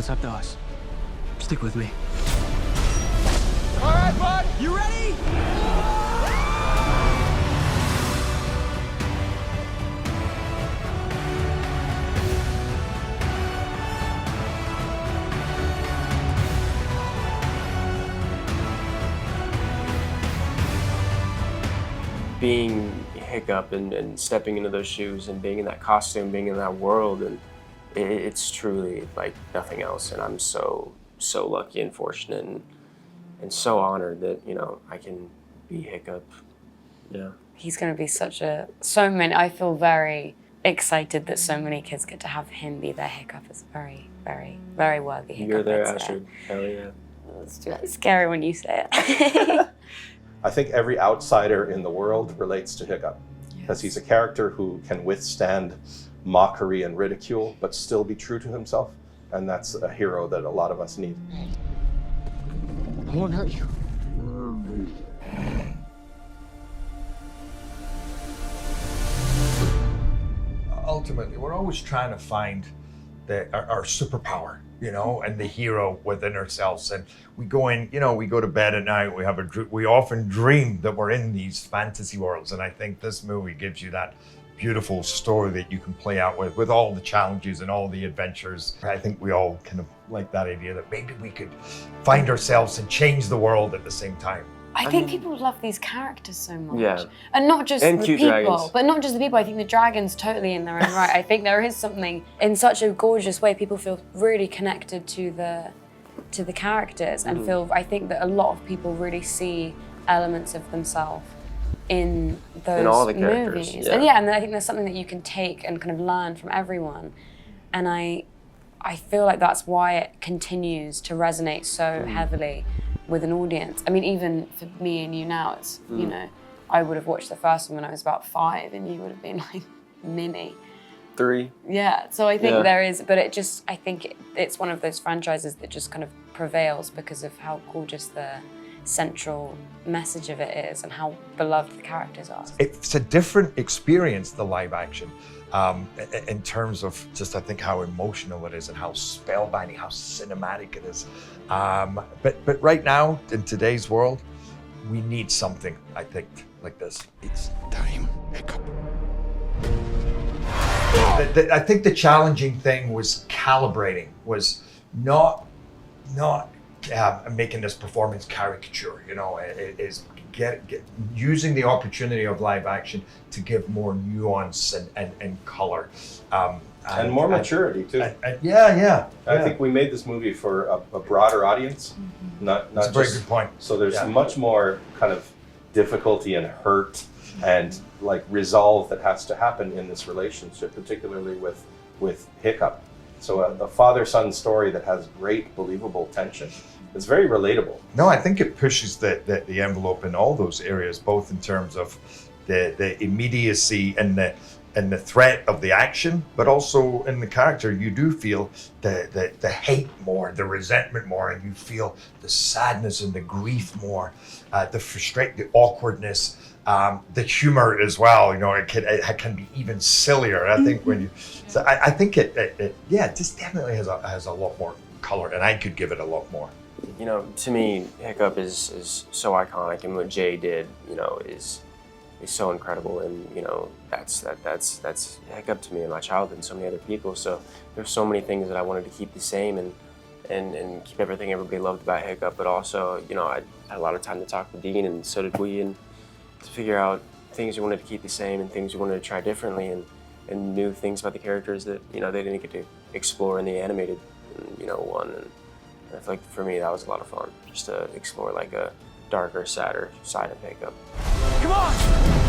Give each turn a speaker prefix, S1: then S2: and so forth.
S1: What's up to us? Stick with me.
S2: All right, bud, you ready?
S3: Being Hiccup and stepping into those shoes and being in that costume, being in that world, and it's truly like nothing else. And I'm so lucky and fortunate and so honored that, you know, I can be Hiccup. Yeah.
S4: He's going to be so many. I feel very excited that so many kids get to have him be their Hiccup. It's very, very, very worthy Hiccup.
S3: You're there, Astrid. Hell yeah.
S4: It's scary when you say it.
S5: I think every outsider in the world relates to Hiccup because he's a character who can withstand mockery and ridicule, but still be true to himself. And that's a hero that a lot of us need.
S2: I won't hurt you.
S6: Ultimately, we're always trying to find our superpower, you know, and the hero within ourselves. And we go in, you know, we go to bed at night, we often dream that we're in these fantasy worlds. And I think this movie gives you that beautiful story that you can play out with all the challenges and all the adventures. I think we all kind of like that idea that maybe we could find ourselves and change the world at the same time.
S4: I think people love these characters so much.
S3: Yeah.
S4: And not just
S3: And
S4: the
S3: cute
S4: people,
S3: dragons.
S4: but not just the people. I think the dragons totally in their own right. I think there is something in such a gorgeous way. People feel really connected to the characters and I think that a lot of people really see elements of themselves in those
S3: all the characters,
S4: movies.
S3: yeah.
S4: And and I think there's something that you can take and kind of learn from everyone. And I feel like that's why it continues to resonate so heavily with an audience. I mean, even for me and you now, it's, you know, I would have watched the first one when I was about 5 and you would have been like mini.
S3: 3.
S4: Yeah, so I think
S3: Yeah.
S4: there is, but I think it's one of those franchises that just kind of prevails because of how gorgeous the central message of it is and how beloved the characters are.
S6: It's a different experience, the live action, in terms of just, I think, how emotional it is and how spellbinding, how cinematic it is. But right now, in today's world, we need something, I think, like this.
S2: It's time, Hiccup.
S6: I think the challenging thing was calibrating, was not making this performance caricature, you know, is using the opportunity of live action to give more nuance and color.
S5: And more maturity too.
S6: Yeah.
S5: I think we made this movie for a broader audience, not
S6: That's a very good point.
S5: So there's much more kind of difficulty and hurt and like resolve that has to happen in this relationship, particularly with Hiccup. So a father-son story that has great believable tension. It's very relatable.
S6: No, I think it pushes the envelope in all those areas, both in terms of the immediacy and the threat of the action, but also in the character. You do feel the hate more, the resentment more, and you feel the sadness and the grief more, the awkwardness, the humor as well. You know, it can be even sillier. I think when you, so I think it just definitely has a lot more color, and I could give it a lot more.
S3: You know, to me, Hiccup is so iconic, and what Jay did, you know, is so incredible, and you know, that's Hiccup to me in my childhood and so many other people. So there's so many things that I wanted to keep the same and keep everything everybody loved about Hiccup, but also, you know, I had a lot of time to talk with Dean, and so did we, and to figure out things we wanted to keep the same and things we wanted to try differently, and new things about the characters that, you know, they didn't get to explore in the animated, you know, one. And I feel like for me that was a lot of fun, just to explore like a darker, sadder side of Hiccup.
S2: Come on!